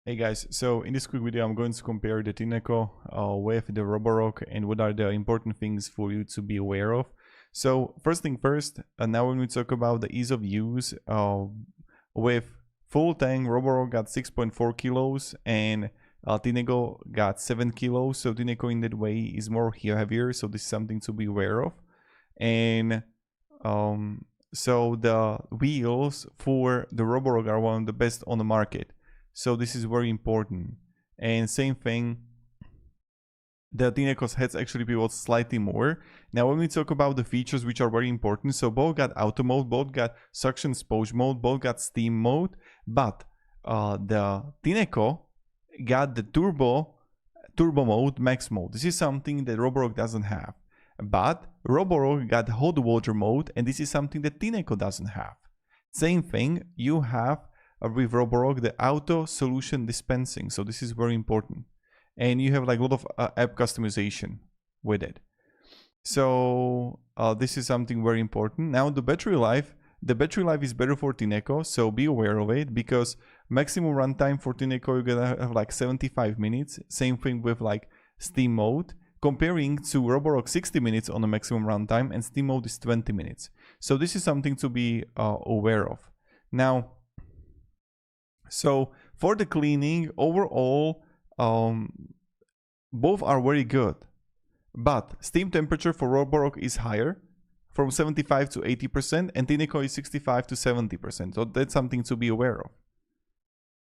Hey guys, so in this quick video I'm going to compare the Tineco with the Roborock and what are the important things for you to be aware of. So first thing first, now when we talk about the ease of use, with full tank Roborock got 6.4 kilos and Tineco got 7 kilos. So Tineco in that way is more heavier, so this is something to be aware of. And so the wheels for the Roborock are one of the best on the market. So this is very important. And same thing, the Tineco's heads actually pivot slightly more. Now when we talk about the features which are very important, so both got auto mode, both got suction sponge mode, both got steam mode, but the Tineco got the turbo mode, max mode. This is something that Roborock doesn't have. But Roborock got hot water mode, and this is something that Tineco doesn't have. Same thing, you have with Roborock the auto solution dispensing, so this is very important, and you have like a lot of app customization with it. So this is something very important. Now the battery life is better for Tineco, so be aware of it, because maximum runtime for Tineco you're gonna have like 75 minutes. Same thing with like steam mode, comparing to Roborock 60 minutes on the maximum runtime, and steam mode is 20 minutes. So this is something to be aware of. Now, so for the cleaning, overall, both are very good, but steam temperature for Roborock is higher, from 75 to 80%, and Tineco is 65 to 70%. So that's something to be aware of.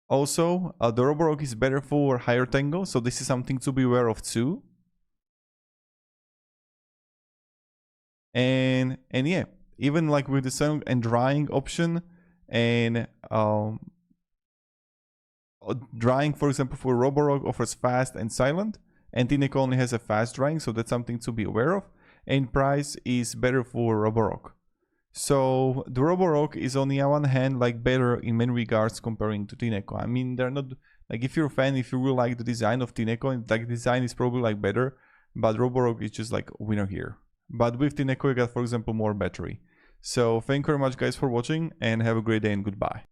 Also, the Roborock is better for higher tango, so this is something to be aware of too. And yeah, even like with the sun and drying option, and drying, for example, for Roborock offers fast and silent, and Tineco only has a fast drying, so that's something to be aware of. And price is better for Roborock. So the Roborock is on the one hand like better in many regards comparing to Tineco. I mean, they're not like, if you're a fan, if you really like the design of Tineco, and like design is probably like better, but Roborock is just like winner here. But with Tineco you got, for example, more battery. So thank you very much guys for watching, and have a great day and goodbye.